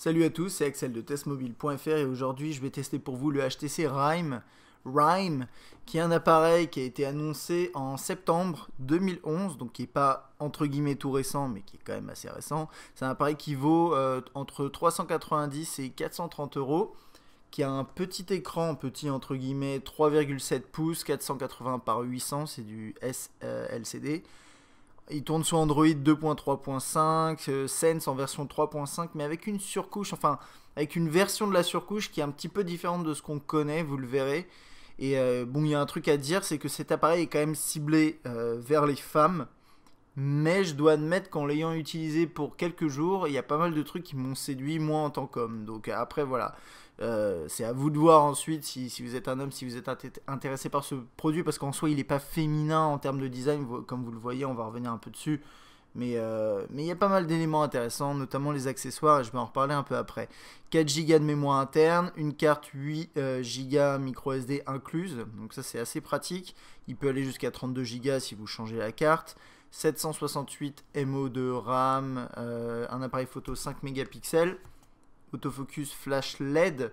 Salut à tous, c'est Axel de testmobile.fr et aujourd'hui je vais tester pour vous le HTC Rime, qui est un appareil qui a été annoncé en septembre 2011, donc qui n'est pas entre guillemets tout récent, mais qui est quand même assez récent. C'est un appareil qui vaut entre 390 et 430 euros, qui a un petit écran, petit entre guillemets, 3,7 pouces, 480 par 800, c'est du LCD. Il tourne sur Android 2.3.5, Sense en version 3.5, mais avec une surcouche, enfin avec une version de la surcouche qui est un petit peu différente de ce qu'on connaît, vous le verrez. Et bon, il y a un truc à dire, c'est que cet appareil est quand même ciblé vers les femmes, mais je dois admettre qu'en l'ayant utilisé pour quelques jours, il y a pas mal de trucs qui m'ont séduit moi en tant qu'homme. Donc après voilà, c'est à vous de voir ensuite si vous êtes un homme, si vous êtes intéressé par ce produit, parce qu'en soi il n'est pas féminin en termes de design, comme vous le voyez, on va revenir un peu dessus. Mais il y a pas mal d'éléments intéressants, notamment les accessoires, et je vais en reparler un peu après. 4 Go de mémoire interne, une carte 8 Go micro SD incluse, donc ça c'est assez pratique. Il peut aller jusqu'à 32 Go si vous changez la carte. 768 MO de RAM, un appareil photo 5 mégapixels, autofocus flash LED,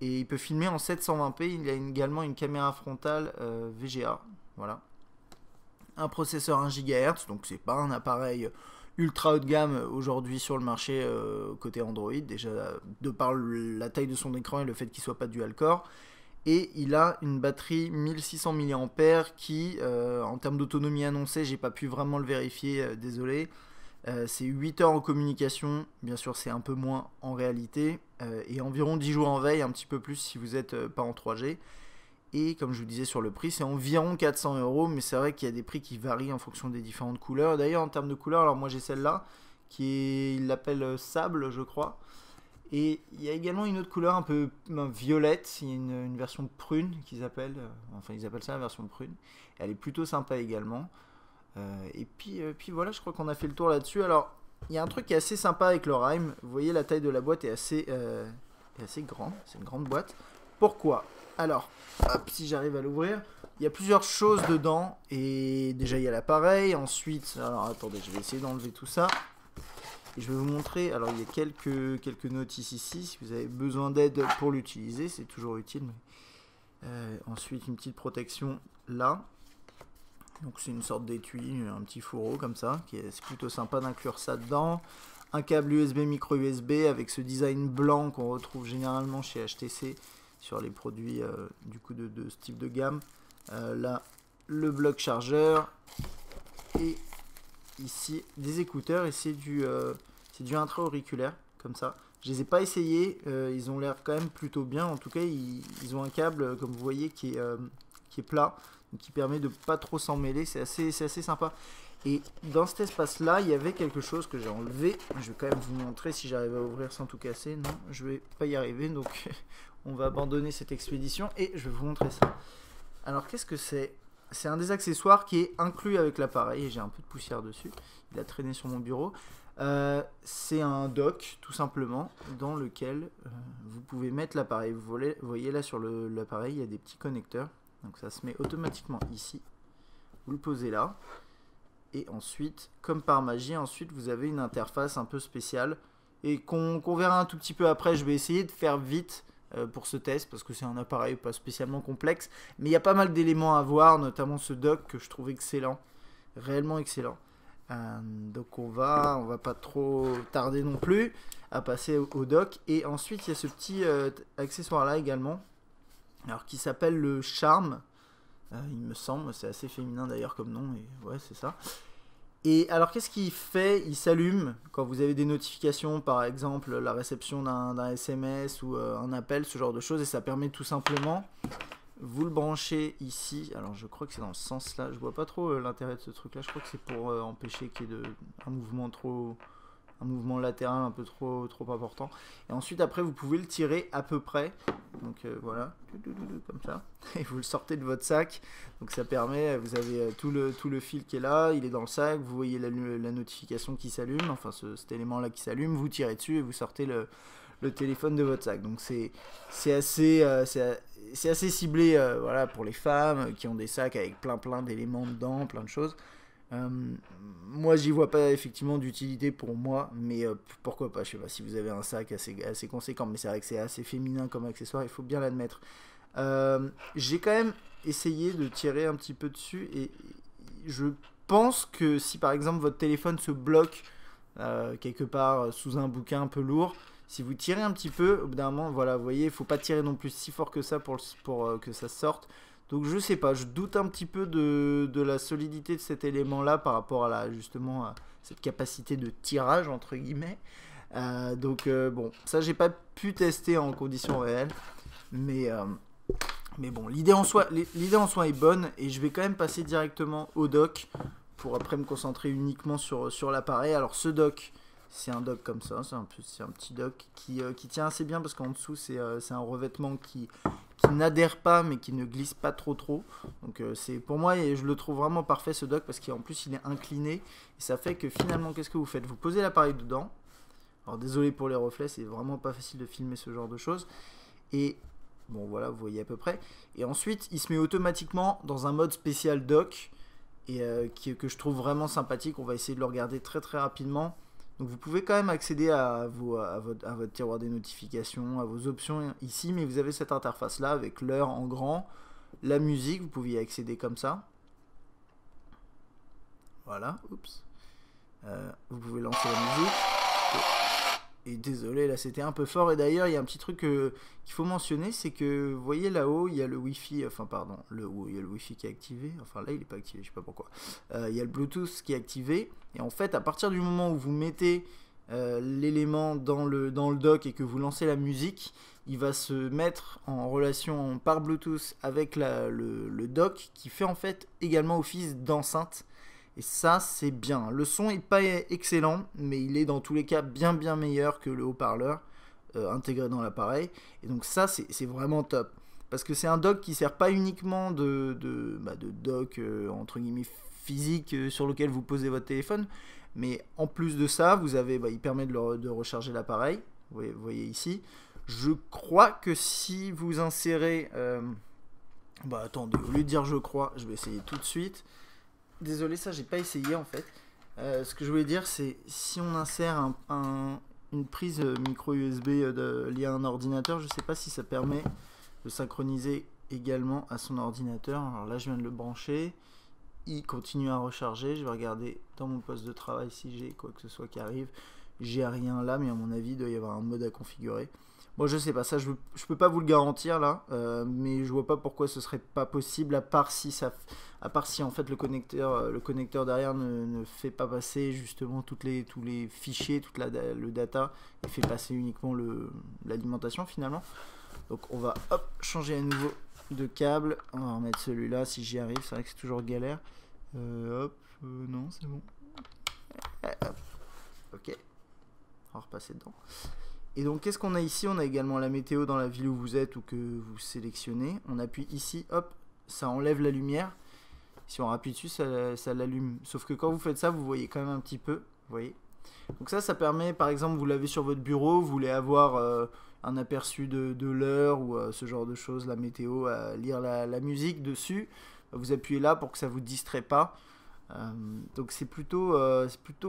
et il peut filmer en 720p. Il a également une caméra frontale VGA, voilà. Un processeur 1 GHz, donc c'est pas un appareil ultra haut de gamme aujourd'hui sur le marché côté Android, déjà de par la taille de son écran et le fait qu'il soit pas dual core. Et il a une batterie 1600 mAh qui, en termes d'autonomie annoncée, j'ai pas pu vraiment le vérifier, désolé. C'est 8 heures en communication, bien sûr c'est un peu moins en réalité, et environ 10 jours en veille, un petit peu plus si vous n'êtes pas en 3G. Et comme je vous disais sur le prix, c'est environ 400 euros, mais c'est vrai qu'il y a des prix qui varient en fonction des différentes couleurs. D'ailleurs en termes de couleurs, alors moi j'ai celle-là, il l'appelle sable je crois. Et il y a également une autre couleur un peu violette, il y a une version prune qu'ils appellent, enfin ils appellent ça la version prune. Elle est plutôt sympa également. Et puis voilà, je crois qu'on a fait le tour là-dessus. Alors, il y a un truc qui est assez sympa avec le Rime. Vous voyez, la taille de la boîte est assez grande, c'est une grande boîte. Pourquoi? Alors, hop, si j'arrive à l'ouvrir, il y a plusieurs choses dedans. Et déjà, il y a l'appareil. Ensuite, alors attendez, je vais essayer d'enlever tout ça. Et je vais vous montrer, alors il y a quelques notices ici, si vous avez besoin d'aide pour l'utiliser, c'est toujours utile. Mais ensuite, une petite protection là. Donc c'est une sorte d'étui, un petit fourreau comme ça, c'est plutôt sympa d'inclure ça dedans. Un câble USB micro USB avec ce design blanc qu'on retrouve généralement chez HTC sur les produits du coup de ce type de gamme. Là, le bloc chargeur et ici des écouteurs, et c'est du intra-auriculaire comme ça. Je les ai pas essayés, ils ont l'air quand même plutôt bien. En tout cas, ils ont un câble comme vous voyez qui est plat, donc qui permet de pas trop s'en mêler. C'est assez sympa. Et dans cet espace là, il y avait quelque chose que j'ai enlevé. Je vais quand même vous montrer si j'arrive à ouvrir sans tout casser. Non, je vais pas y arriver, donc on va abandonner cette expédition et je vais vous montrer ça. Alors qu'est-ce que c'est? C'est un des accessoires qui est inclus avec l'appareil, et j'ai un peu de poussière dessus, il a traîné sur mon bureau. C'est un dock tout simplement dans lequel vous pouvez mettre l'appareil. Vous voyez là sur l'appareil il y a des petits connecteurs, donc ça se met automatiquement ici. Vous le posez là et ensuite, comme par magie, ensuite vous avez une interface un peu spéciale et qu'on verra un tout petit peu après. Je vais essayer de faire vite pour ce test parce que c'est un appareil pas spécialement complexe, mais il y a pas mal d'éléments à voir, notamment ce dock que je trouve excellent, réellement excellent. Donc on va pas trop tarder non plus à passer au dock. Et ensuite il y a ce petit accessoire là également, alors qui s'appelle le Charme, il me semble, c'est assez féminin d'ailleurs comme nom, et ouais c'est ça. Et alors qu'est-ce qu'il fait? Il s'allume quand vous avez des notifications, par exemple la réception d'un SMS ou un appel, ce genre de choses, et ça permet tout simplement, vous le branchez ici. Alors je crois que c'est dans ce sens là, je vois pas trop l'intérêt de ce truc là, je crois que c'est pour empêcher qu'il y ait un mouvement latéral un peu trop important. Et ensuite après vous pouvez le tirer à peu près, donc voilà, comme ça, et vous le sortez de votre sac. Donc ça permet, vous avez tout le fil qui est là, il est dans le sac, vous voyez la notification qui s'allume, enfin cet élément là qui s'allume, vous tirez dessus et vous sortez le téléphone de votre sac. Donc c'est assez ciblé, voilà, pour les femmes qui ont des sacs avec plein d'éléments dedans, plein de choses. Euh, Moi, j'y vois pas effectivement d'utilité pour moi, mais pourquoi pas, je sais pas, si vous avez un sac assez conséquent, mais c'est vrai que c'est assez féminin comme accessoire, il faut bien l'admettre. J'ai quand même essayé de tirer un petit peu dessus, et je pense que si par exemple votre téléphone se bloque quelque part sous un bouquin un peu lourd, si vous tirez un petit peu, au bout d'un moment, voilà, vous voyez, il faut pas tirer non plus si fort que ça pour que ça sorte. Donc je sais pas, je doute un petit peu de la solidité de cet élément-là par rapport à justement à cette capacité de tirage entre guillemets. Bon, ça j'ai pas pu tester en conditions réelles, mais mais bon, l'idée en soi est bonne, et je vais quand même passer directement au dock pour après me concentrer uniquement sur l'appareil. Alors ce dock, c'est un dock comme ça, c'est un petit dock qui tient assez bien parce qu'en dessous c'est un revêtement qui n'adhère pas mais qui ne glisse pas trop. Donc c'est pour moi, et je le trouve vraiment parfait ce dock parce qu'en plus il est incliné, et ça fait que finalement qu'est-ce que vous faites? Vous posez l'appareil dedans. Alors désolé pour les reflets, c'est vraiment pas facile de filmer ce genre de choses. Et bon voilà, vous voyez à peu près. Et ensuite il se met automatiquement dans un mode spécial dock, et que je trouve vraiment sympathique. On va essayer de le regarder très rapidement. Donc vous pouvez quand même accéder à votre tiroir des notifications, à vos options ici, mais vous avez cette interface là avec l'heure en grand, la musique, vous pouvez y accéder comme ça. Voilà, oups. Vous pouvez lancer la musique. Et désolé, là c'était un peu fort. Et d'ailleurs, il y a un petit truc qu'il faut mentionner, c'est que vous voyez là-haut, il y a le Wi-Fi, enfin pardon, il y a le Wi-Fi qui est activé. Enfin là, il n'est pas activé, je sais pas pourquoi. Il y a le Bluetooth qui est activé. Et en fait, à partir du moment où vous mettez l'élément dans le dock et que vous lancez la musique, il va se mettre en relation par Bluetooth avec le dock, qui fait en fait également office d'enceinte. Et ça, c'est bien. Le son n'est pas excellent, mais il est dans tous les cas bien meilleur que le haut-parleur intégré dans l'appareil. Et donc ça, c'est vraiment top. Parce que c'est un dock qui ne sert pas uniquement de dock entre guillemets physique sur lequel vous posez votre téléphone. Mais en plus de ça, vous avez, il permet de recharger l'appareil. Vous voyez ici. Je crois que si vous insérez... attendez, au lieu de dire je crois, je vais essayer tout de suite. Désolé, ça j'ai pas essayé en fait. Ce que je voulais dire, c'est si on insère une prise micro USB liée à un ordinateur, je sais pas si ça permet de synchroniser également à son ordinateur. Alors là, je viens de le brancher. Il continue à recharger. Je vais regarder dans mon poste de travail si j'ai quoi que ce soit qui arrive. J'ai rien là, mais à mon avis, il doit y avoir un mode à configurer. Bon, je sais pas, ça je peux pas vous le garantir là, mais je vois pas pourquoi ce serait pas possible, à part si en fait le connecteur derrière ne fait pas passer justement tous les fichiers, le data, il fait passer uniquement l'alimentation finalement. Donc on va changer à nouveau de câble, on va remettre celui-là si j'y arrive, c'est vrai que c'est toujours galère. Non, c'est bon. Ok, on va repasser dedans. Et donc qu'est-ce qu'on a ici? On a également la météo dans la ville où vous êtes ou que vous sélectionnez. On appuie ici, hop, ça enlève la lumière. Si on appuie dessus, ça l'allume. Sauf que quand vous faites ça, vous voyez quand même un petit peu. Vous voyez. Donc ça permet, par exemple, vous l'avez sur votre bureau, vous voulez avoir un aperçu de l'heure ou ce genre de choses, la météo, lire la musique dessus. Vous appuyez là pour que ça ne vous distrait pas. Donc c'est plutôt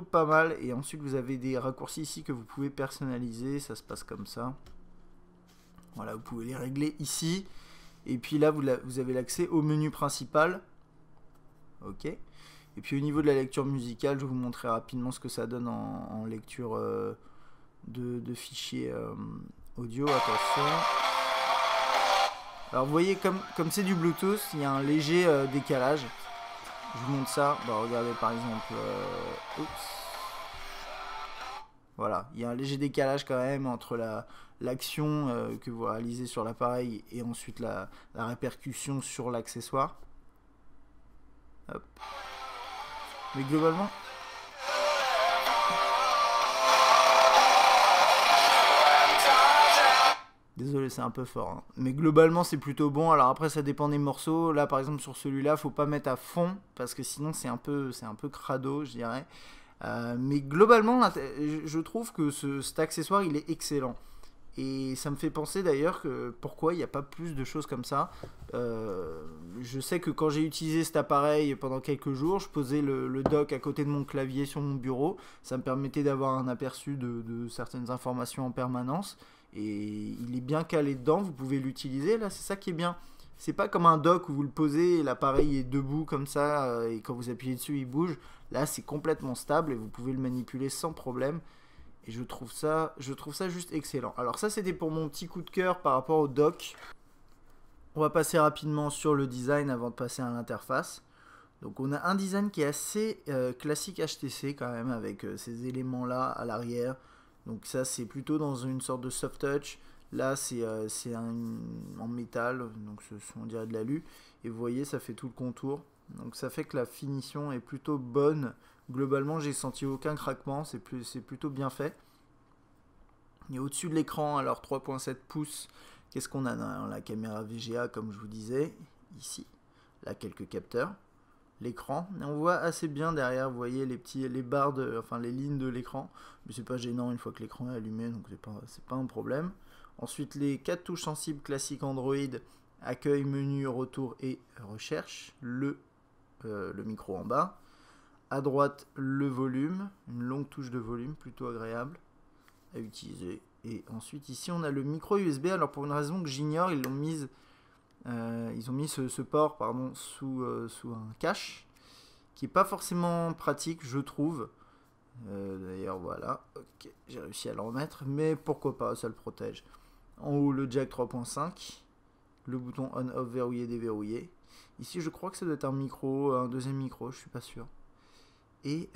pas mal. Et ensuite vous avez des raccourcis ici que vous pouvez personnaliser. Ça se passe comme ça. Voilà, vous pouvez les régler ici. Et puis là vous avez l'accès au menu principal. Ok. Et puis au niveau de la lecture musicale, je vais vous montrer rapidement ce que ça donne en lecture de fichiers audio. Attention. Alors vous voyez, comme c'est du Bluetooth, il y a un léger décalage. Je vous montre ça. Regardez par exemple. Voilà, il y a un léger décalage quand même entre l'action que vous réalisez sur l'appareil et ensuite la répercussion sur l'accessoire. Hop. Mais globalement... Désolé, c'est un peu fort. Hein. Mais globalement, c'est plutôt bon. Alors après, ça dépend des morceaux. Là, par exemple, sur celui-là, faut pas mettre à fond parce que sinon, c'est un peu crado, je dirais. Mais globalement, je trouve que cet accessoire, il est excellent. Et ça me fait penser d'ailleurs que pourquoi il n'y a pas plus de choses comme ça. Je sais que quand j'ai utilisé cet appareil pendant quelques jours, je posais le dock à côté de mon clavier sur mon bureau. Ça me permettait d'avoir un aperçu de certaines informations en permanence. Et il est bien calé dedans, vous pouvez l'utiliser. Là, c'est ça qui est bien. C'est pas comme un dock où vous le posez et l'appareil est debout comme ça et quand vous appuyez dessus, il bouge. Là, c'est complètement stable et vous pouvez le manipuler sans problème. Et je trouve ça juste excellent. Alors ça, c'était pour mon petit coup de cœur par rapport au dock. On va passer rapidement sur le design avant de passer à l'interface. Donc on a un design qui est assez classique HTC quand même, avec ces éléments-là à l'arrière. Donc ça, c'est plutôt dans une sorte de soft touch. Là, c'est en métal, donc on dirait de l'alu. Et vous voyez, ça fait tout le contour. Donc ça fait que la finition est plutôt bonne. Globalement, j'ai senti aucun craquement, c'est plutôt bien fait. Et au-dessus de l'écran, alors 3.7 pouces, qu'est-ce qu'on a dans la caméra VGA, comme je vous disais, ici. Là, quelques capteurs. L'écran, et on voit assez bien derrière, vous voyez les barres, les lignes de l'écran. Mais c'est pas gênant une fois que l'écran est allumé, donc c'est pas un problème. Ensuite, les 4 touches sensibles classiques Android, accueil, menu, retour et recherche. Le micro en bas. À droite, le volume, une longue touche de volume, plutôt agréable à utiliser. Et ensuite, ici, on a le micro USB. Alors, pour une raison que j'ignore, ils ont mis ce port sous un cache, qui n'est pas forcément pratique, je trouve. D'ailleurs, voilà, ok, j'ai réussi à le remettre, mais pourquoi pas, ça le protège. En haut, le jack 3.5, le bouton on-off verrouillé, déverrouillé. Ici, je crois que ça doit être un deuxième micro, je suis pas sûr. Et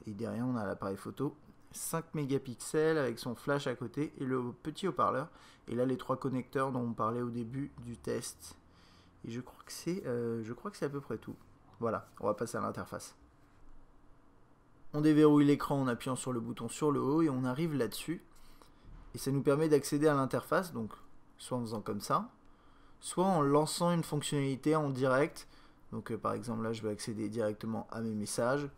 derrière, on a l'appareil photo 5 mégapixels avec son flash à côté et le petit haut-parleur. Et là, les 3 connecteurs dont on parlait au début du test. Et je crois que c'est à peu près tout. Voilà, on va passer à l'interface. On déverrouille l'écran en appuyant sur le bouton sur le haut et on arrive là-dessus. Et ça nous permet d'accéder à l'interface, donc soit en faisant comme ça, soit en lançant une fonctionnalité en direct. Donc par exemple là, je vais accéder directement à mes messages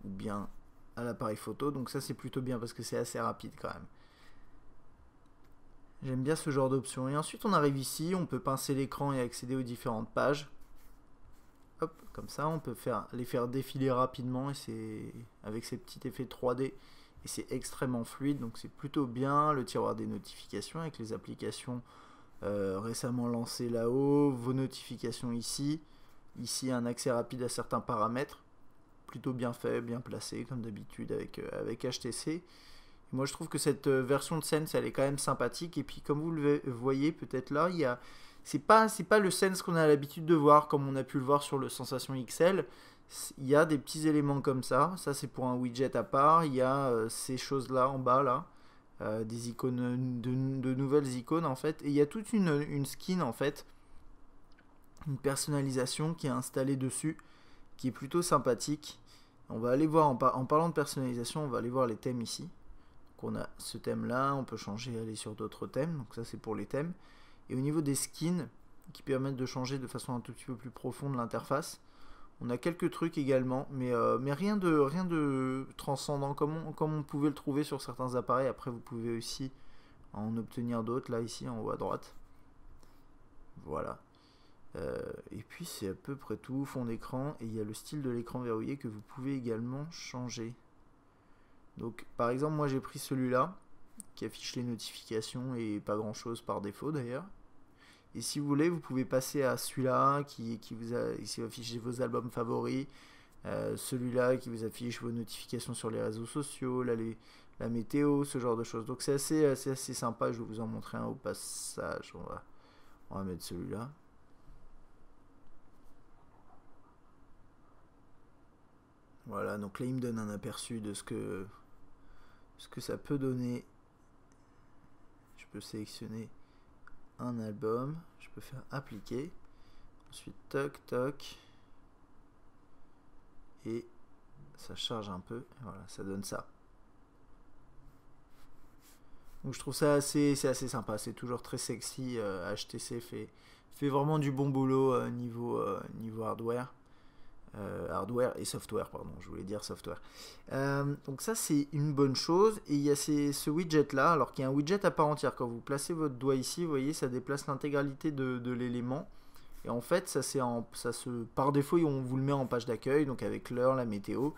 ou bien à l'appareil photo, donc ça c'est plutôt bien parce que c'est assez rapide quand même. J'aime bien ce genre d'option. Et ensuite on arrive ici, on peut pincer l'écran et accéder aux différentes pages. Hop, comme ça on peut les faire défiler rapidement et c'est avec ces petits effets 3D et c'est extrêmement fluide, donc c'est plutôt bien. Le tiroir des notifications avec les applications récemment lancées là-haut, vos notifications ici. Ici un accès rapide à certains paramètres. Plutôt bien fait, bien placé comme d'habitude avec HTC. Et moi je trouve que cette version de Sense elle est quand même sympathique et puis comme vous le voyez peut-être là, c'est pas le Sense qu'on a l'habitude de voir comme on a pu le voir sur le Sensation XL. Il y a des petits éléments comme ça c'est pour un widget à part. Il y a ces choses là en bas là, des icônes de nouvelles icônes en fait, et il y a toute une skin en fait, une personnalisation qui est installée dessus qui est plutôt sympathique. On va aller voir, en parlant de personnalisation, on va aller voir les thèmes ici. Donc on a ce thème là, on peut changer, aller sur d'autres thèmes, donc ça c'est pour les thèmes. Et au niveau des skins, qui permettent de changer de façon un tout petit peu plus profonde l'interface, on a quelques trucs également, mais rien de transcendant, comme on pouvait le trouver sur certains appareils. Après vous pouvez aussi en obtenir d'autres, là ici en haut à droite. Voilà. Et puis c'est à peu près tout, fond d'écran, et il y a le style de l'écran verrouillé que vous pouvez également changer. Donc par exemple moi j'ai pris celui-là qui affiche les notifications et pas grand chose par défaut d'ailleurs. Et si vous voulez, vous pouvez passer à celui-là qui vous affiche vos albums favoris, celui-là qui vous affiche vos notifications sur les réseaux sociaux, là, la météo, ce genre de choses. Donc c'est assez sympa, je vais vous en montrer un au passage. On va mettre celui-là. Voilà, donc là il me donne un aperçu de ce que ça peut donner. Je peux sélectionner un album, je peux faire appliquer, ensuite toc toc, et ça charge un peu, et voilà, ça donne ça. Donc je trouve ça c'est assez sympa, c'est toujours très sexy. HTC fait vraiment du bon boulot niveau hardware. hardware et software, pardon, je voulais dire software. Donc ça c'est une bonne chose. Et il y a ce widget là, alors qu'il y a un widget à part entière. Quand vous placez votre doigt ici, vous voyez, ça déplace l'intégralité de l'élément. Et en fait, par défaut, on vous le met en page d'accueil, donc avec l'heure, la météo,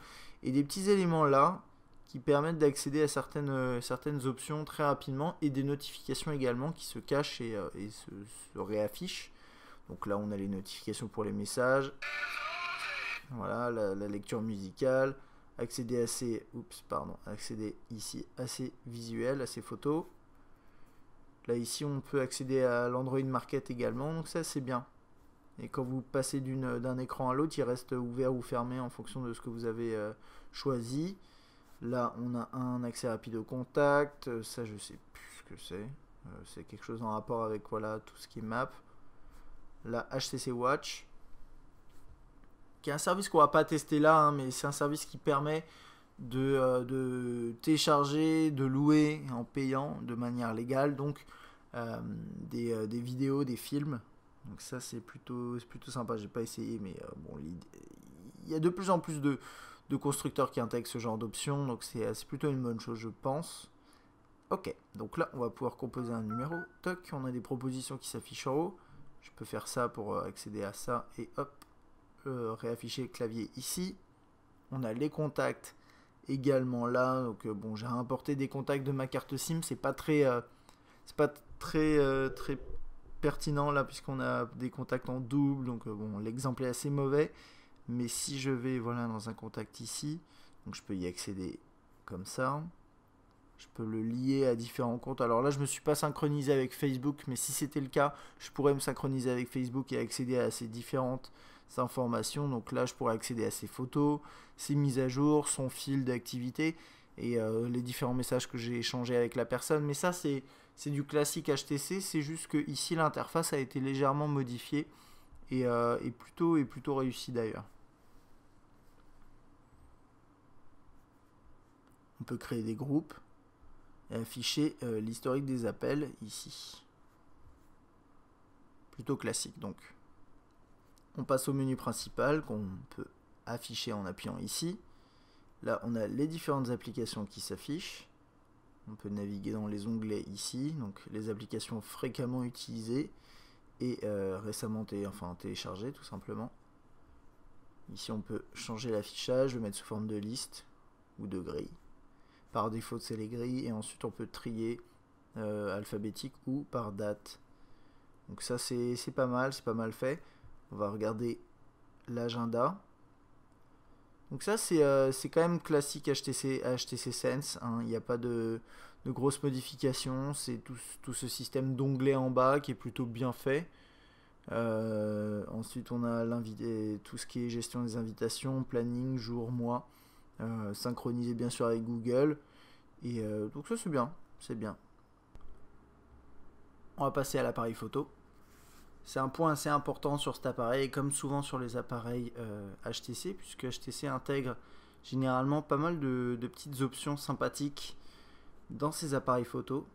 et des petits éléments là qui permettent d'accéder à certaines options très rapidement, et des notifications également qui se cachent et se réaffichent. Donc là, on a les notifications pour les messages. Voilà, la lecture musicale, accéder ici à ces visuels, à ces photos. Là ici on peut accéder à l'Android Market également, donc ça c'est bien. Et quand vous passez d'un écran à l'autre, il reste ouvert ou fermé en fonction de ce que vous avez choisi. Là on a un accès rapide au contact, ça je sais plus ce que c'est. C'est quelque chose en rapport avec voilà, tout ce qui est map. Là HTC Watch, qui est un service qu'on va pas tester là, hein, mais c'est un service qui permet de télécharger, de louer en payant de manière légale, donc des vidéos, des films. Donc ça c'est plutôt sympa, j'ai pas essayé, mais bon, il y a de plus en plus de constructeurs qui intègrent ce genre d'options, donc c'est plutôt une bonne chose je pense. Ok, donc là on va pouvoir composer un numéro, toc, on a des propositions qui s'affichent en haut, je peux faire ça pour accéder à ça, et hop, réafficher le clavier ici. On a les contacts également là, donc bon, j'ai importé des contacts de ma carte SIM, c'est pas très pertinent là puisqu'on a des contacts en double, donc bon, l'exemple est assez mauvais, mais si je vais voilà dans un contact ici, donc je peux y accéder comme ça, je peux le lier à différents comptes. Alors là je me suis pas synchronisé avec Facebook, mais si c'était le cas, je pourrais me synchroniser avec Facebook et accéder à ces différentes informations. Donc là je pourrais accéder à ses photos, ses mises à jour, son fil d'activité et les différents messages que j'ai échangés avec la personne. Mais ça c'est du classique HTC, c'est juste que ici l'interface a été légèrement modifiée et plutôt réussie d'ailleurs. On peut créer des groupes et afficher l'historique des appels ici. Plutôt classique donc. On passe au menu principal qu'on peut afficher en appuyant ici. Là on a les différentes applications qui s'affichent. On peut naviguer dans les onglets ici, donc les applications fréquemment utilisées et récemment téléchargées tout simplement. Ici on peut changer l'affichage, le mettre sous forme de liste ou de grille. Par défaut c'est les grilles et ensuite on peut trier alphabétique ou par date. Donc ça c'est pas mal fait. On va regarder l'agenda. Donc ça c'est quand même classique HTC Sense, hein. Il n'y a pas de grosses modifications, c'est tout ce système d'onglets en bas qui est plutôt bien fait. Ensuite on a tout ce qui est gestion des invitations, planning, jour, mois, synchronisé bien sûr avec Google. Et donc ça c'est bien. On va passer à l'appareil photo. C'est un point assez important sur cet appareil, comme souvent sur les appareils HTC, puisque HTC intègre généralement pas mal de petites options sympathiques dans ces appareils photo.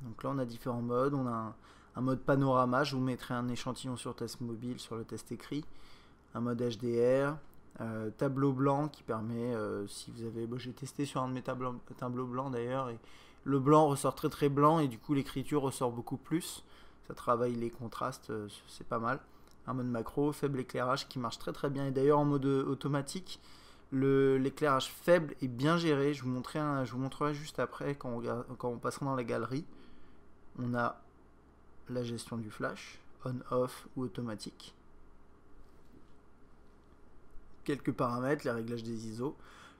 Donc là on a différents modes, on a un mode panorama, je vous mettrai un échantillon sur test mobile, sur le test écrit, un mode HDR, tableau blanc qui permet, si vous avez, j'ai testé sur un de mes tableaux blancs d'ailleurs, et le blanc ressort très blanc et du coup l'écriture ressort beaucoup plus. Ça travaille les contrastes, c'est pas mal. Un mode macro, faible éclairage qui marche très bien. Et d'ailleurs en mode automatique, l'éclairage faible est bien géré. Je vous montrerai juste après quand on passera dans la galerie. On a la gestion du flash, on-off ou automatique. Quelques paramètres, les réglages des ISO.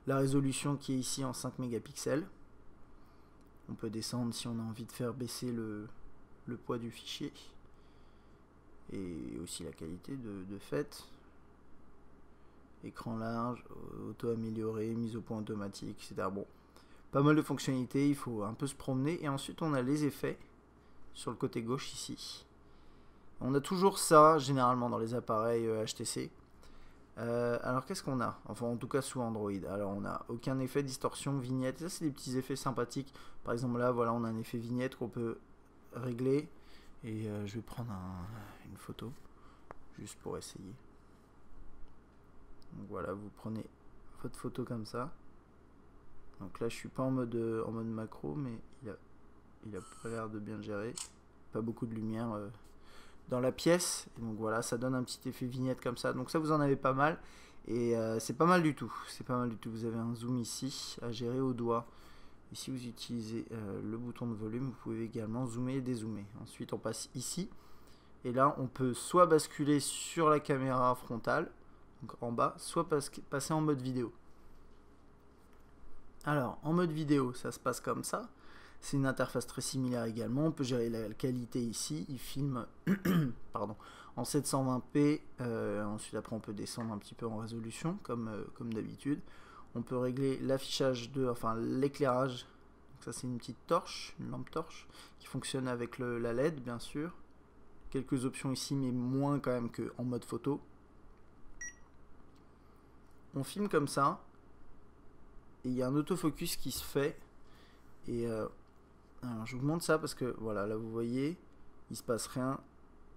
La résolution qui est ici en 5 mégapixels. On peut descendre si on a envie de faire baisser le poids du fichier et aussi la qualité de fait. Écran large, auto amélioré, mise au point automatique, etc. Bon, pas mal de fonctionnalités, il faut un peu se promener. Et ensuite on a les effets sur le côté gauche ici. On a toujours ça généralement dans les appareils HTC. Alors qu'est-ce qu'on a? Enfin en tout cas sous Android. Alors on n'a aucun effet distorsion, vignette. Ça c'est des petits effets sympathiques. Par exemple là voilà on a un effet vignette qu'on peut régler. Et je vais prendre une photo juste pour essayer. Donc voilà, vous prenez votre photo comme ça. Donc là je suis pas en mode macro, mais il a pas l'air de bien gérer. Pas beaucoup de lumière dans la pièce. Et donc voilà, ça donne un petit effet vignette comme ça. Donc ça, vous en avez pas mal. Et c'est pas mal du tout. C'est pas mal du tout. Vous avez un zoom ici à gérer au doigt. Et si vous utilisez le bouton de volume, vous pouvez également zoomer et dézoomer. Ensuite, on passe ici. Et là, on peut soit basculer sur la caméra frontale, donc en bas, soit passer en mode vidéo. Alors, en mode vidéo, ça se passe comme ça. C'est une interface très similaire également. On peut gérer la qualité ici. Il filme pardon, en 720p. Ensuite, après, on peut descendre un petit peu en résolution, comme d'habitude. On peut régler l'affichage enfin l'éclairage. Ça, c'est une petite torche, une lampe torche, qui fonctionne avec la LED, bien sûr. Quelques options ici, mais moins quand même qu'en mode photo. On filme comme ça. Et il y a un autofocus qui se fait. Et alors je vous montre ça parce que voilà, là vous voyez, il se passe rien.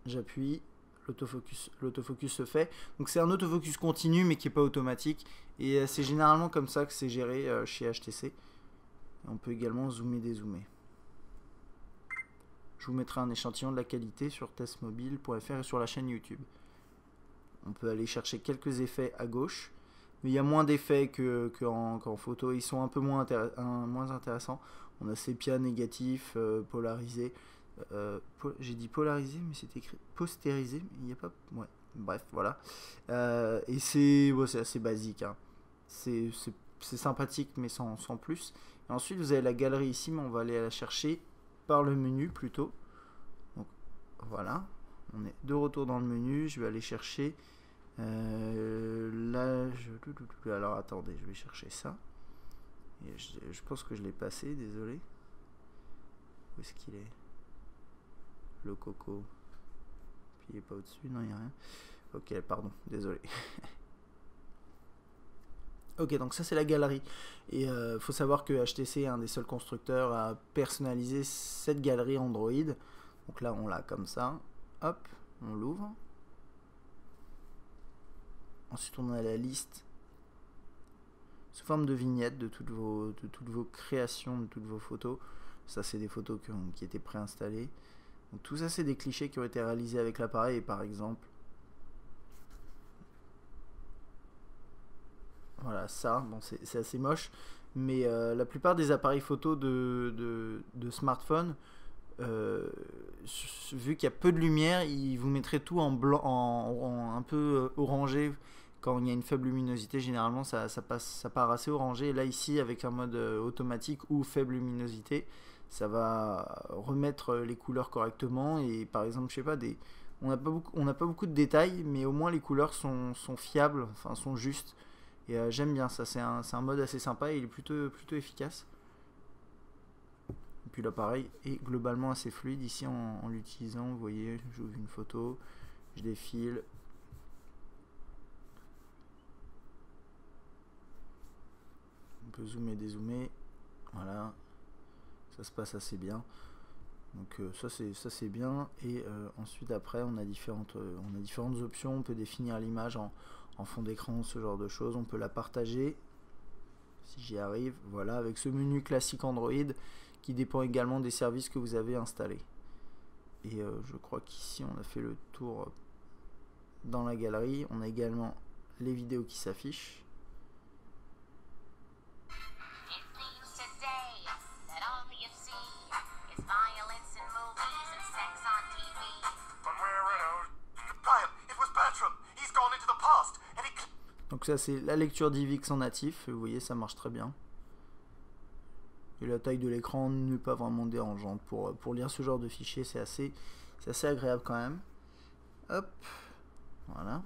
J'appuie, l'autofocus se fait. Donc c'est un autofocus continu mais qui n'est pas automatique. Et c'est généralement comme ça que c'est géré chez HTC. Et on peut également zoomer, dézoomer. Je vous mettrai un échantillon de la qualité sur testmobile.fr et sur la chaîne YouTube. On peut aller chercher quelques effets à gauche. Mais il y a moins d'effets qu'en photo. Ils sont un peu moins intéressants. On a sépia, négatif, polarisé. J'ai dit polarisé, mais c'est écrit postérisé. Il n'y a pas. Ouais. Bref, voilà. Et c'est assez basique. Hein. C'est sympathique, mais sans plus. Et ensuite, vous avez la galerie ici, mais on va aller la chercher par le menu plutôt. Donc voilà. On est de retour dans le menu. Je vais aller chercher. Là, alors attendez, je vais chercher ça. Et je pense que je l'ai passé, désolé. Où est-ce qu'il est? Le coco. Puis il est pas au-dessus, non, il n'y a rien. Ok, pardon, désolé. Ok, donc ça c'est la galerie. Et faut savoir que HTC est un des seuls constructeurs à personnaliser cette galerie Android. Donc là, on l'a comme ça. Hop, on l'ouvre. Ensuite, on a la liste sous forme de vignettes de toutes vos créations, de toutes vos photos. Ça, c'est des photos qui étaient préinstallées. Donc, tout ça, c'est des clichés qui ont été réalisés avec l'appareil. Par exemple, voilà, ça, bon, c'est assez moche. Mais la plupart des appareils photo de smartphone, vu qu'il y a peu de lumière, ils vous mettraient tout en blanc, un peu orangé. Quand il y a une faible luminosité, généralement ça part assez orangé. Et là ici, avec un mode automatique ou faible luminosité, ça va remettre les couleurs correctement. Et par exemple, je sais pas, on n'a pas beaucoup de détails, mais au moins les couleurs sont fiables, enfin sont justes. Et j'aime bien ça. C'est un mode assez sympa et il est plutôt efficace. Et puis l'appareil est globalement assez fluide ici en l'utilisant. Vous voyez, j'ouvre une photo, je défile. On peut zoomer, dézoomer. Voilà, ça se passe assez bien. Donc ça c'est bien. Et ensuite après on a différentes options. On peut définir l'image en fond d'écran, ce genre de choses. On peut la partager si j'y arrive. Voilà, avec ce menu classique Android qui dépend également des services que vous avez installés. Et je crois qu'ici on a fait le tour dans la galerie. On a également les vidéos qui s'affichent. Donc ça c'est la lecture d'IVX en natif, vous voyez ça marche très bien. Et la taille de l'écran n'est pas vraiment dérangeante pour lire ce genre de fichier, c'est assez agréable quand même. Hop, voilà.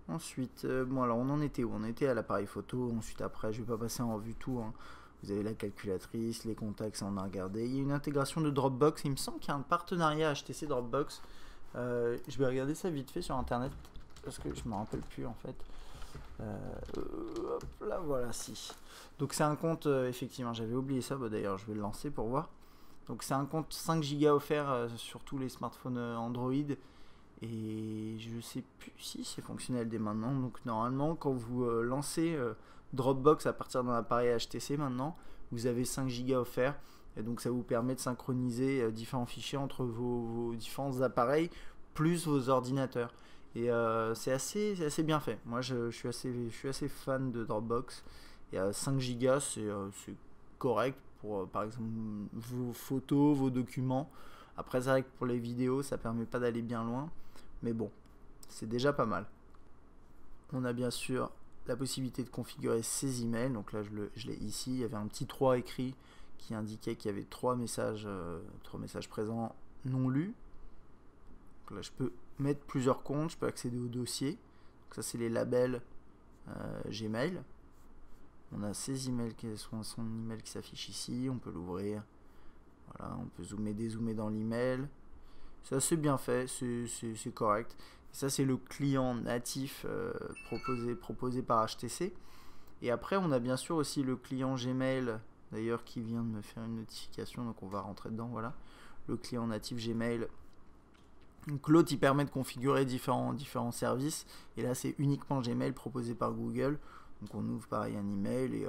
Ensuite, bon alors on en était où? On était à l'appareil photo, ensuite après je vais pas passer en revue tout. Hein. Vous avez la calculatrice, les contacts, ça on a regardé. Il y a une intégration de Dropbox, il me semble qu'il y a un partenariat HTC Dropbox. Je vais regarder ça vite fait sur internet parce que je me rappelle plus en fait. Hop là, voilà, si. Donc c'est un compte, effectivement, j'avais oublié ça, bah, d'ailleurs je vais le lancer pour voir. Donc c'est un compte 5 Go offert sur tous les smartphones Android. Et je sais plus si c'est fonctionnel dès maintenant. Donc normalement, quand vous lancez Dropbox à partir d'un appareil HTC maintenant, vous avez 5 Go offerts. Et donc ça vous permet de synchroniser différents fichiers entre vos différents appareils plus vos ordinateurs. Et c'est assez bien fait. Moi je suis assez fan de Dropbox. Et 5 Go c'est correct pour par exemple vos photos, vos documents. Après c'est vrai que pour les vidéos ça permet pas d'aller bien loin. Mais bon, c'est déjà pas mal. On a bien sûr la possibilité de configurer ses emails. Donc là, je l'ai ici. Il y avait un petit 3 écrit qui indiquait qu'il y avait 3 messages présents non lus. Donc là, je peux mettre plusieurs comptes. Je peux accéder au dossier. Donc ça, c'est les labels Gmail. On a ses emails, son email qui s'affiche ici. On peut l'ouvrir. Voilà, on peut zoomer, dézoomer dans l'email. C'est assez bien fait, c'est correct. Et ça, c'est le client natif proposé par HTC. Et après, on a bien sûr aussi le client Gmail, d'ailleurs, qui vient de me faire une notification, donc on va rentrer dedans, voilà. Le client natif Gmail. Donc l'autre, il permet de configurer différents services. Et là, c'est uniquement Gmail proposé par Google. Donc on ouvre pareil un email. Et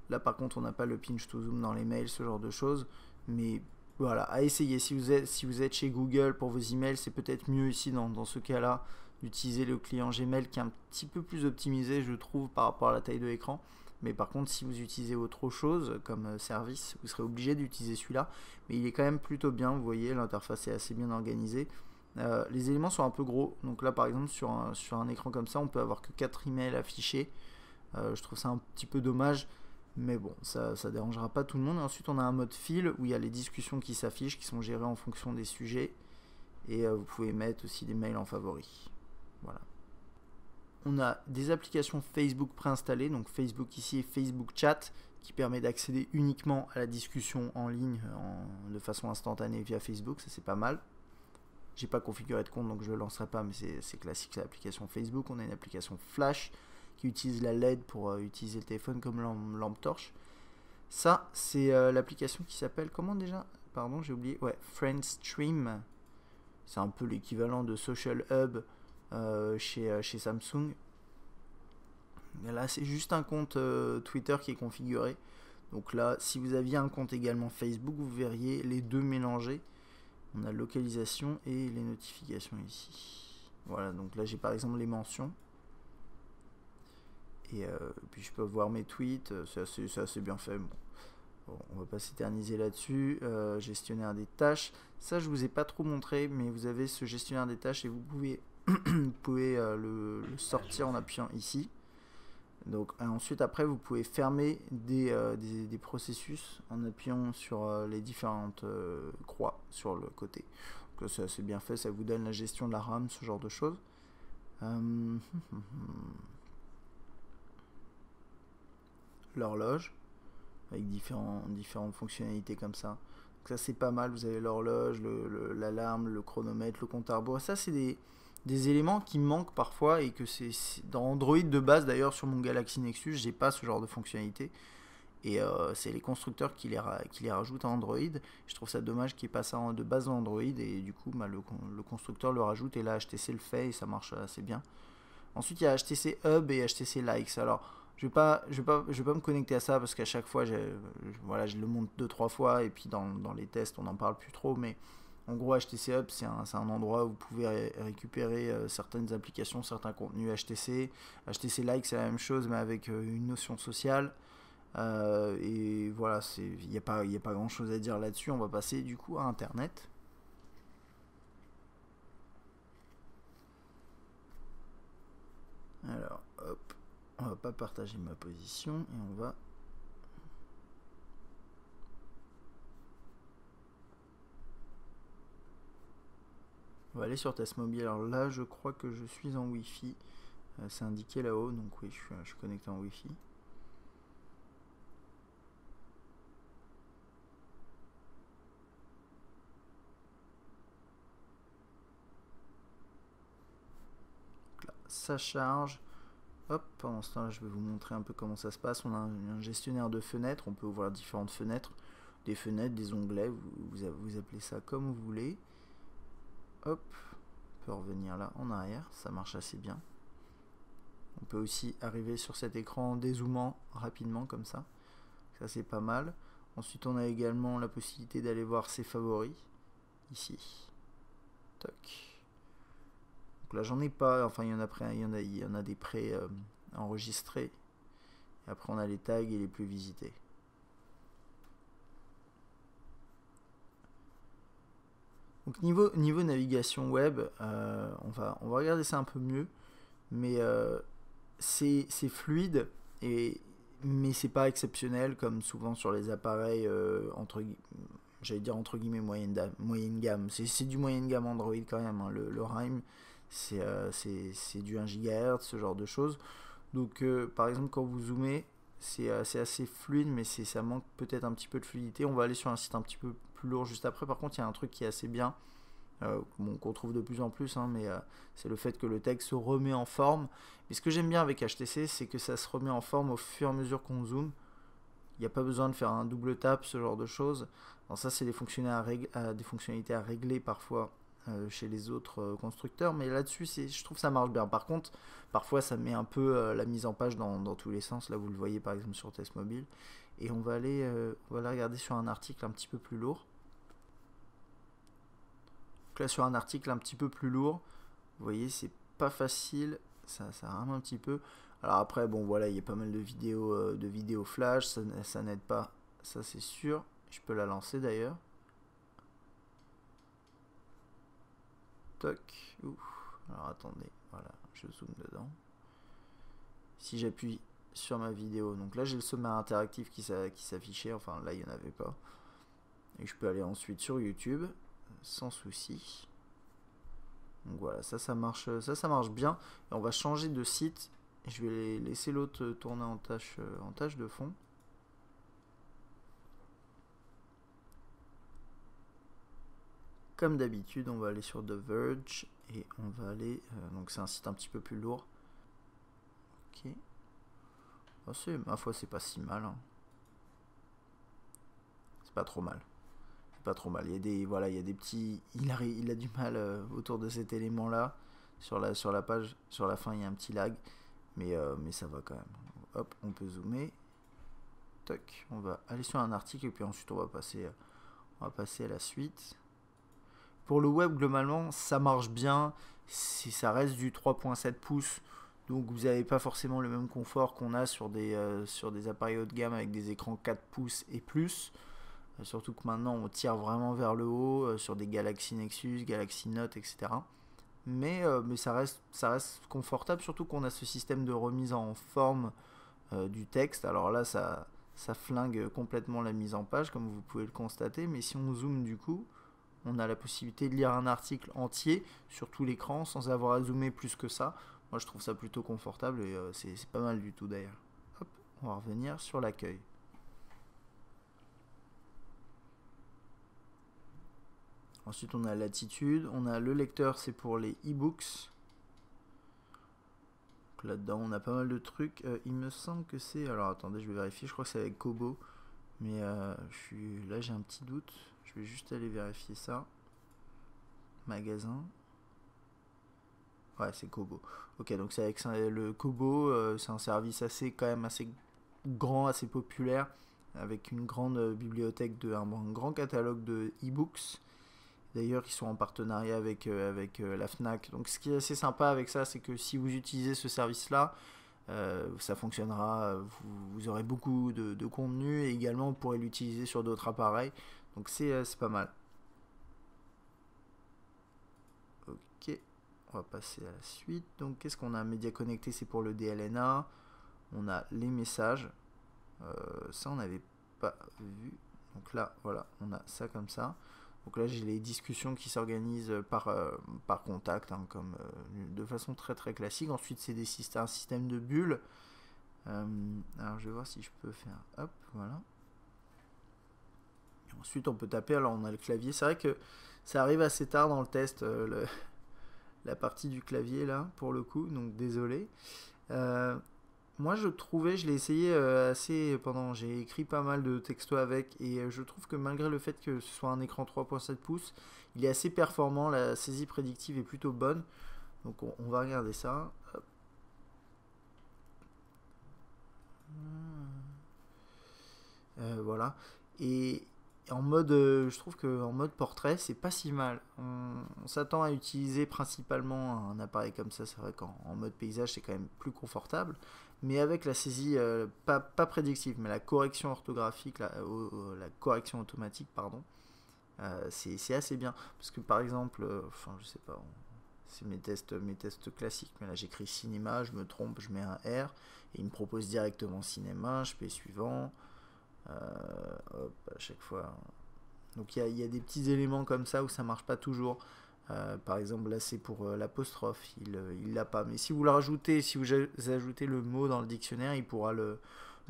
là, par contre, on n'a pas le pinch to zoom dans les mails, ce genre de choses. Mais voilà, à essayer. Si vous êtes chez Google pour vos emails, c'est peut-être mieux ici dans ce cas-là d'utiliser le client Gmail qui est un petit peu plus optimisé, je trouve, par rapport à la taille de l'écran. Mais par contre, si vous utilisez autre chose comme service, vous serez obligé d'utiliser celui-là. Mais il est quand même plutôt bien, vous voyez, l'interface est assez bien organisée. Les éléments sont un peu gros. Donc là, par exemple, sur un écran comme ça, on peut avoir que 4 emails affichés. Je trouve ça un petit peu dommage. Mais bon, ça dérangera pas tout le monde. Et ensuite, on a un mode fil où il y a les discussions qui s'affichent, qui sont gérées en fonction des sujets. Et vous pouvez mettre aussi des mails en favoris. Voilà. On a des applications Facebook préinstallées, donc Facebook ici et Facebook Chat, qui permet d'accéder uniquement à la discussion en ligne de façon instantanée via Facebook. Ça, c'est pas mal. J'ai pas configuré de compte, donc je le lancerai pas, mais c'est classique, c'est l'application Facebook. On a une application Flash qui utilise la LED pour utiliser le téléphone comme lampe torche. Ça, c'est l'application qui s'appelle, comment déjà? Pardon, j'ai oublié. Ouais, FriendStream. C'est un peu l'équivalent de Social Hub chez Samsung. Et là, c'est juste un compte Twitter qui est configuré. Donc là, si vous aviez un compte également Facebook, vous verriez les deux mélangés. On a localisation et les notifications ici. Voilà, donc là, j'ai par exemple les mentions. Et puis je peux voir mes tweets, c'est assez bien fait. Bon, on va pas s'éterniser là-dessus. Gestionnaire des tâches. Ça, je vous ai pas trop montré, mais vous avez ce gestionnaire des tâches et vous pouvez, le sortir en appuyant ici. Donc ensuite, après, vous pouvez fermer des processus en appuyant sur les différentes croix sur le côté. Donc c'est assez bien fait, ça vous donne la gestion de la RAM, ce genre de choses. L'horloge avec différentes fonctionnalités comme ça. Donc ça c'est pas mal, vous avez l'horloge, l'alarme, le chronomètre, le compte à rebours. Ça c'est des éléments qui manquent parfois et que c'est dans Android de base. D'ailleurs sur mon Galaxy Nexus j'ai pas ce genre de fonctionnalité et c'est les constructeurs qui les rajoutent à Android. Je trouve ça dommage qu'il n'y ait pas ça de base dans Android et du coup le constructeur le rajoute et là HTC le fait et ça marche assez bien. Ensuite il y a HTC Hub et HTC Likes. Alors je vais pas me connecter à ça parce qu'à chaque fois je le monte 2-3 fois et puis dans les tests on n'en parle plus trop, mais en gros HTC Hub c'est un endroit où vous pouvez récupérer certaines applications, certains contenus HTC. HTC Like c'est la même chose mais avec une notion sociale. Et voilà, il n'y a pas grand chose à dire là-dessus. On va passer du coup à Internet. Alors hop, on va pas partager ma position et on va aller sur test mobile. Alors là je crois que je suis en Wi-Fi, c'est indiqué là-haut, donc oui je suis connecté en Wi-Fi. Là, ça charge. Hop, pendant ce temps là je vais vous montrer un peu comment ça se passe. On a un gestionnaire de fenêtres, on peut ouvrir différentes fenêtres, des onglets, vous appelez ça comme vous voulez. Hop, peut revenir là en arrière, ça marche assez bien. On peut aussi arriver sur cet écran en dézoomant rapidement comme ça. Ça c'est pas mal. Ensuite on a également la possibilité d'aller voir ses favoris. Ici. Toc. Donc là j'en ai pas, enfin il y en a des pré enregistrés. Et après on a les tags et les plus visités. Donc niveau navigation web, on va regarder ça un peu mieux. Mais c'est fluide, mais c'est pas exceptionnel comme souvent sur les appareils j'allais dire entre guillemets moyenne gamme. C'est du moyenne gamme Android quand même, hein. Le Rime c'est du 1 GHz, ce genre de choses. Donc par exemple quand vous zoomez, c'est assez fluide, mais ça manque peut-être un petit peu de fluidité. On va aller sur un site un petit peu plus lourd juste après. Par contre il y a un truc qui est assez bien, qu'on trouve de plus en plus, hein, mais c'est le fait que le texte se remet en forme. Mais ce que j'aime bien avec HTC, c'est que ça se remet en forme au fur et à mesure qu'on zoome. Il n'y a pas besoin de faire un double tap, ce genre de choses. Alors ça, c'est des fonctionnalités à régler parfois chez les autres constructeurs, mais là-dessus, je trouve que ça marche bien. Par contre, parfois, ça met un peu la mise en page dans tous les sens. Là, vous le voyez par exemple sur Test Mobile. Et on va aller regarder sur un article un petit peu plus lourd. Donc là, sur un article un petit peu plus lourd, vous voyez, c'est pas facile, ça rame un petit peu. Alors après, bon voilà, il y a pas mal de vidéos flash, ça n'aide pas, ça c'est sûr. Je peux la lancer d'ailleurs. Toc. Ouf. Alors attendez, voilà, je zoome dedans. Si j'appuie sur ma vidéo, donc là j'ai le sommaire interactif qui s'affichait, enfin là il n'y en avait pas. Et je peux aller ensuite sur YouTube sans souci. Donc voilà, ça marche bien. Et on va changer de site. Et je vais laisser l'autre tourner en tâche de fond. Comme d'habitude, on va aller sur The Verge et on va aller. Donc c'est un site un petit peu plus lourd. Ok. Oh, ma foi, c'est pas si mal, hein. C'est pas trop mal. Pas trop mal. Il y a des petits. Il a du mal autour de cet élément-là. Sur la page, sur la fin, il y a un petit lag. Mais ça va quand même. Hop, on peut zoomer. Toc. On va aller sur un article et puis ensuite on va passer à la suite. Pour le web, globalement, ça marche bien. Ça reste du 3.7 pouces. Donc vous n'avez pas forcément le même confort qu'on a sur des appareils haut de gamme avec des écrans 4 pouces et plus. Surtout que maintenant on tire vraiment vers le haut sur des Galaxy Nexus, Galaxy Note, etc. Mais ça reste confortable, surtout qu'on a ce système de remise en forme du texte. Alors là, ça flingue complètement la mise en page, comme vous pouvez le constater. Mais si on zoome du coup, on a la possibilité de lire un article entier sur tout l'écran sans avoir à zoomer plus que ça. Moi, je trouve ça plutôt confortable et c'est pas mal du tout d'ailleurs. Hop, on va revenir sur l'accueil. Ensuite, on a l'attitude, on a le lecteur, c'est pour les e-books. Là-dedans, on a pas mal de trucs. Il me semble que c'est... Alors, attendez, je vais vérifier. Je crois que c'est avec Kobo. Mais là, j'ai un petit doute. Je vais juste aller vérifier ça. Magasin. Ouais, c'est Kobo. Ok, donc c'est avec le Kobo. C'est un service quand même assez grand, assez populaire. Avec une grande bibliothèque, un grand catalogue de e-books. D'ailleurs, ils sont en partenariat avec la Fnac. Donc, ce qui est assez sympa avec ça, c'est que si vous utilisez ce service-là, ça fonctionnera. Vous aurez beaucoup de contenu et également vous pourrez l'utiliser sur d'autres appareils. Donc, c'est pas mal. Ok, on va passer à la suite. Donc, qu'est-ce qu'on a? Média connecté, c'est pour le DLNA. On a les messages. Ça, on n'avait pas vu. Donc là, voilà, on a ça comme ça. Donc là, j'ai les discussions qui s'organisent par contact, hein, de façon très très classique. Ensuite, c'est un système de bulles. Alors, je vais voir si je peux faire... Hop, voilà. Et ensuite, on peut taper. Alors, on a le clavier. C'est vrai que ça arrive assez tard dans le test, la partie du clavier, là, pour le coup. Donc, désolé. On moi je trouvais, je l'ai essayé assez pendant, j'ai écrit pas mal de textos avec, et je trouve que malgré le fait que ce soit un écran 3.7 pouces, il est assez performant, la saisie prédictive est plutôt bonne. Donc on va regarder ça. Voilà. Et en mode, je trouve que en mode portrait, c'est pas si mal. On s'attend à utiliser principalement un appareil comme ça. C'est vrai qu'en mode paysage, c'est quand même plus confortable. Mais avec la saisie, pas prédictive, mais la correction orthographique, la correction automatique, pardon, c'est assez bien. Parce que par exemple, enfin, je sais pas, c'est mes tests classiques, mais là j'écris cinéma, je me trompe, je mets un R, et il me propose directement cinéma, je fais suivant. Hop, à chaque fois. Donc il y a des petits éléments comme ça où ça marche pas toujours. Par exemple, là c'est pour l'apostrophe, il l'a pas. Mais si vous le rajoutez, si vous ajoutez le mot dans le dictionnaire, il pourra le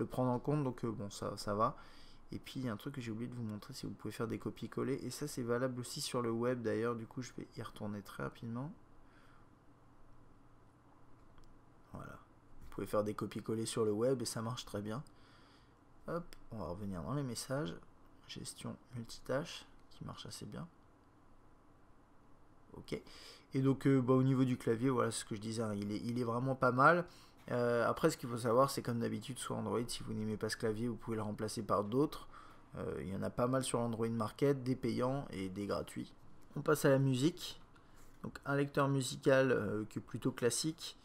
prendre en compte. Donc bon, ça va. Et puis il y a un truc que j'ai oublié de vous montrer, si vous pouvez faire des copies-coller. Et ça c'est valable aussi sur le web d'ailleurs. Du coup, je vais y retourner très rapidement. Voilà. Vous pouvez faire des copies-coller sur le web et ça marche très bien. Hop, on va revenir dans les messages. Gestion multitâche qui marche assez bien. Ok. Et donc au niveau du clavier, voilà ce que je disais, hein, il est vraiment pas mal. Après, ce qu'il faut savoir, c'est comme d'habitude sur Android, si vous n'aimez pas ce clavier, vous pouvez le remplacer par d'autres. Il y en a pas mal sur Android Market, des payants et des gratuits. On passe à la musique. Donc un lecteur musical qui est plutôt classique,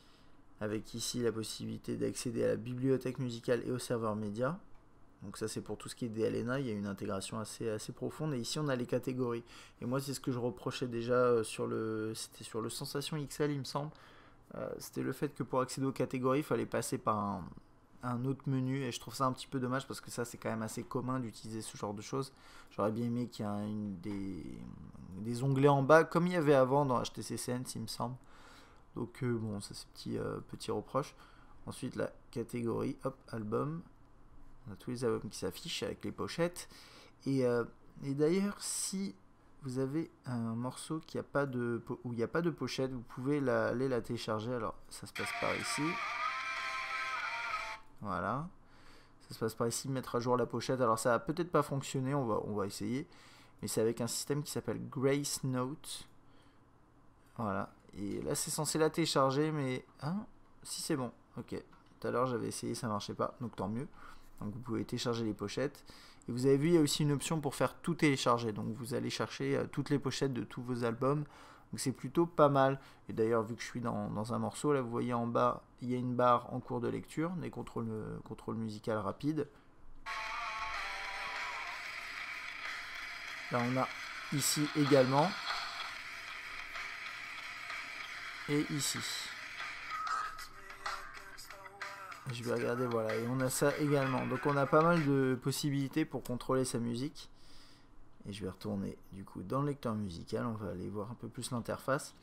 avec ici la possibilité d'accéder à la bibliothèque musicale et au serveur média. Donc ça c'est pour tout ce qui est DLNA, il y a une intégration assez profonde. Et ici on a les catégories. Et moi c'est ce que je reprochais déjà c'était sur le Sensation XL il me semble. C'était le fait que pour accéder aux catégories, il fallait passer par un autre menu. Et je trouve ça un petit peu dommage parce que ça c'est quand même assez commun d'utiliser ce genre de choses. J'aurais bien aimé qu'il y ait des onglets en bas comme il y avait avant dans HTC Sense il me semble. Donc bon ça c'est petit reproche. Ensuite la catégorie, hop, album. On a tous les albums qui s'affichent avec les pochettes. Et d'ailleurs, si vous avez un morceau où il n'y a pas de pochette, vous pouvez aller la télécharger. Alors, ça se passe par ici. Voilà. Ça se passe par ici, mettre à jour la pochette. Alors, ça va peut-être pas fonctionner, on va essayer. Mais c'est avec un système qui s'appelle Grace Note. Voilà. Et là, c'est censé la télécharger, mais... Hein, si c'est bon. Ok. Tout à l'heure, j'avais essayé, ça marchait pas. Donc, tant mieux. Donc vous pouvez télécharger les pochettes. Et vous avez vu, il y a aussi une option pour faire tout télécharger. Donc vous allez chercher toutes les pochettes de tous vos albums. Donc c'est plutôt pas mal. Et d'ailleurs, vu que je suis dans un morceau, là vous voyez en bas, il y a une barre en cours de lecture, des contrôles musical rapides. Là on a ici également. Et ici. Je vais regarder, voilà, et on a ça également. Donc on a pas mal de possibilités pour contrôler sa musique. Et je vais retourner du coup dans le lecteur musical, on va aller voir un peu plus l'interface.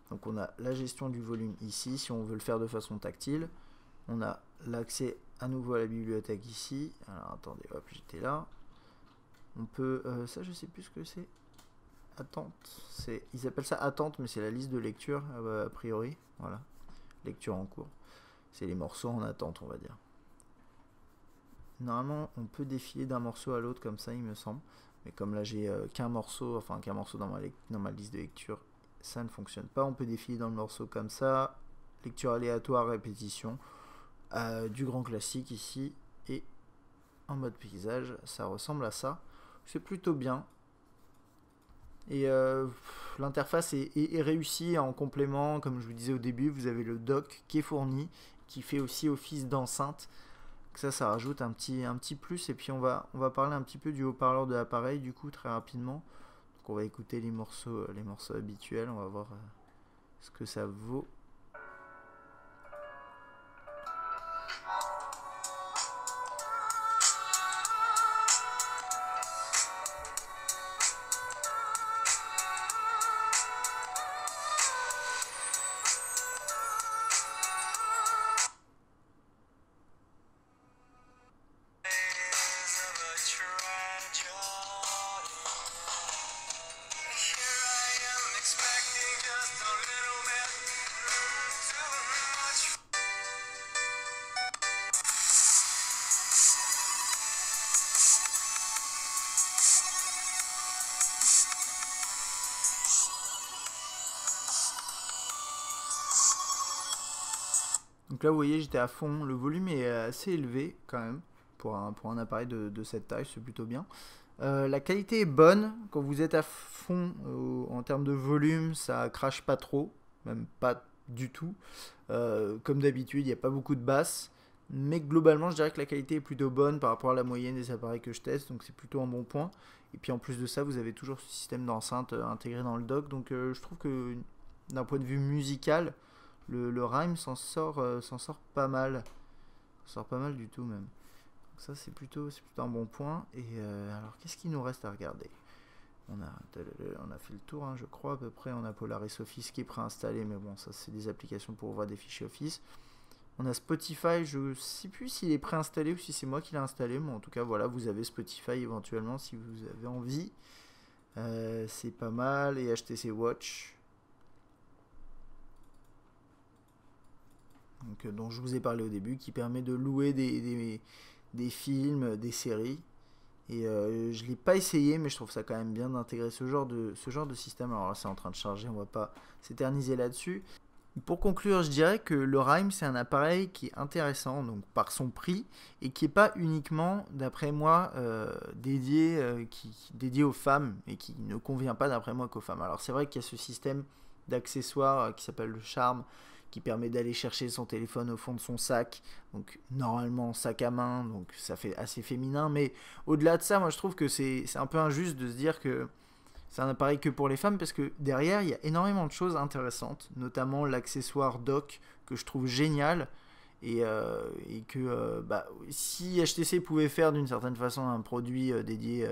Donc on a la gestion du volume ici, si on veut le faire de façon tactile. On a l'accès à nouveau à la bibliothèque ici. Alors attendez, hop, j'étais là. On peut, ça je sais plus ce que c'est. Attente, ils appellent ça attente, mais c'est la liste de lecture a priori. Voilà, lecture en cours. C'est les morceaux en attente, on va dire. Normalement, on peut défiler d'un morceau à l'autre comme ça, il me semble. Mais comme là, j'ai qu'un morceau dans ma liste de lecture, ça ne fonctionne pas. On peut défiler dans le morceau comme ça. Lecture aléatoire, répétition. Du grand classique ici. Et en mode paysage, ça ressemble à ça. C'est plutôt bien. Et l'interface est réussie en complément. Comme je vous disais au début, vous avez le dock qui est fourni, qui fait aussi office d'enceinte. Ça rajoute un petit plus. Et puis on va parler un petit peu du haut-parleur de l'appareil du coup très rapidement. Donc on va écouter les morceaux habituels. On va voir ce que ça vaut. Donc là, vous voyez, j'étais à fond. Le volume est assez élevé quand même pour un appareil de cette taille, c'est plutôt bien. La qualité est bonne. Quand vous êtes à fond en termes de volume, ça crache pas trop, même pas du tout. Comme d'habitude, il n'y a pas beaucoup de basses. Mais globalement, je dirais que la qualité est plutôt bonne par rapport à la moyenne des appareils que je teste, donc c'est plutôt un bon point. Et puis en plus de ça, vous avez toujours ce système d'enceinte intégré dans le dock, donc je trouve que d'un point de vue musical, le Rime s'en sort pas mal. S'en sort pas mal du tout même. Donc ça c'est plutôt un bon point. Et alors qu'est-ce qu'il nous reste à regarder? On a fait le tour, hein, je crois à peu près. On a Polaris Office qui est préinstallé, mais bon, ça c'est des applications pour ouvrir des fichiers Office. On a Spotify, je ne sais plus s'il est préinstallé ou si c'est moi qui l'ai installé, mais en tout cas voilà, vous avez Spotify éventuellement si vous avez envie. C'est pas mal. Et HTC Watch, donc, dont je vous ai parlé au début, qui permet de louer des films, des séries. Et je ne l'ai pas essayé, mais je trouve ça quand même bien d'intégrer ce genre de système. Alors là, c'est en train de charger, on ne va pas s'éterniser là-dessus. Pour conclure, je dirais que le Rime, c'est un appareil qui est intéressant donc par son prix et qui n'est pas uniquement, d'après moi, dédié aux femmes et qui ne convient pas, d'après moi, qu'aux femmes. Alors c'est vrai qu'il y a ce système d'accessoires qui s'appelle le charme, qui permet d'aller chercher son téléphone au fond de son sac, donc normalement sac à main, donc ça fait assez féminin, mais au-delà de ça, moi je trouve que c'est un peu injuste de se dire que c'est un appareil que pour les femmes parce que derrière il y a énormément de choses intéressantes, notamment l'accessoire dock que je trouve génial et que si HTC pouvait faire d'une certaine façon un produit dédié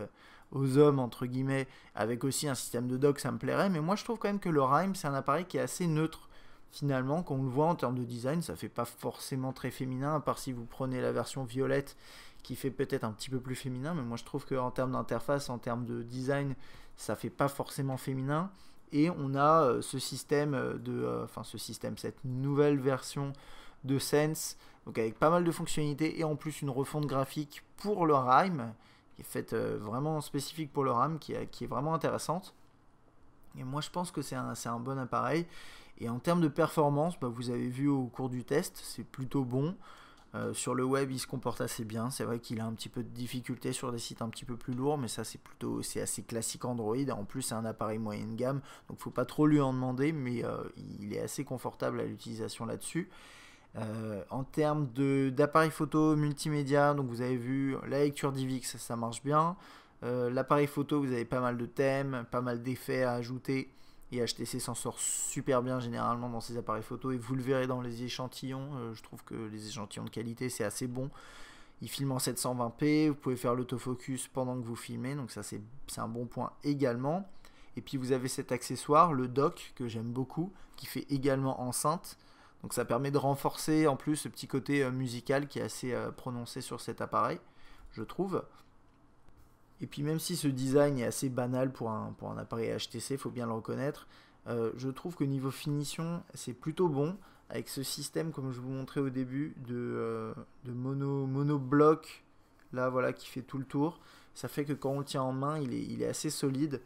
aux hommes entre guillemets avec aussi un système de dock, ça me plairait, mais moi je trouve quand même que le Rime c'est un appareil qui est assez neutre finalement. Quand on le voit en termes de design, ça fait pas forcément très féminin, à part si vous prenez la version violette qui fait peut-être un petit peu plus féminin, mais moi je trouve qu'en termes d'interface, en termes de design, ça fait pas forcément féminin. Et on a ce système cette nouvelle version de Sense, donc avec pas mal de fonctionnalités et en plus une refonte graphique pour le Rime, qui est faite vraiment spécifique pour le Rime, qui est vraiment intéressante. Et moi je pense que c'est un bon appareil. Et en termes de performance, vous avez vu au cours du test, c'est plutôt bon. Sur le web, il se comporte assez bien. C'est vrai qu'il a un petit peu de difficulté sur des sites un petit peu plus lourds, mais ça c'est assez classique Android. En plus, c'est un appareil moyenne gamme, donc faut pas trop lui en demander, mais il est assez confortable à l'utilisation là-dessus. En termes d'appareil photo multimédia, donc vous avez vu la lecture DivX, ça marche bien. L'appareil photo, vous avez pas mal de thèmes, pas mal d'effets à ajouter. Et HTC s'en sort super bien généralement dans ses appareils photo et vous le verrez dans les échantillons. Je trouve que les échantillons de qualité c'est assez bon. Il filme en 720p, vous pouvez faire l'autofocus pendant que vous filmez, donc ça c'est un bon point également. Et puis vous avez cet accessoire, le dock, que j'aime beaucoup, qui fait également enceinte. Donc ça permet de renforcer en plus ce petit côté musical qui est assez prononcé sur cet appareil, je trouve. Et puis même si ce design est assez banal pour un appareil HTC, il faut bien le reconnaître, je trouve que niveau finition, c'est plutôt bon, avec ce système, comme je vous montrais au début, de monobloc, là voilà, qui fait tout le tour. Ça fait que quand on le tient en main, il est assez solide,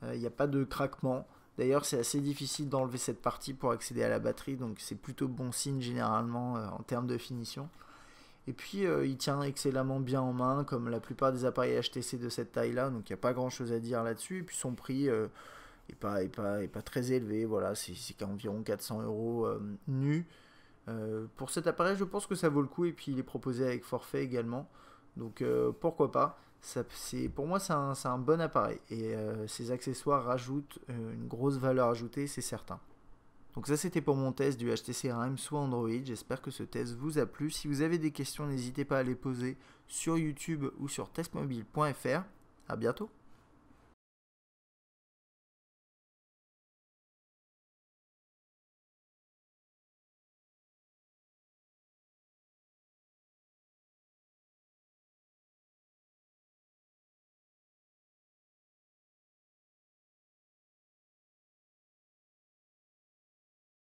il n'y a pas de craquement. D'ailleurs, c'est assez difficile d'enlever cette partie pour accéder à la batterie, donc c'est plutôt bon signe généralement en termes de finition. Et puis il tient excellemment bien en main, comme la plupart des appareils HTC de cette taille-là, donc il n'y a pas grand-chose à dire là-dessus. Et puis son prix est pas très élevé, voilà, c'est environ 400 € nu. Pour cet appareil, je pense que ça vaut le coup, et puis il est proposé avec forfait également, donc pourquoi pas. Pour moi, c'est un bon appareil, et ces accessoires rajoutent une grosse valeur ajoutée, c'est certain. Donc ça c'était pour mon test du HTC Rime sous Android, j'espère que ce test vous a plu. Si vous avez des questions, n'hésitez pas à les poser sur YouTube ou sur testmobile.fr. A bientôt.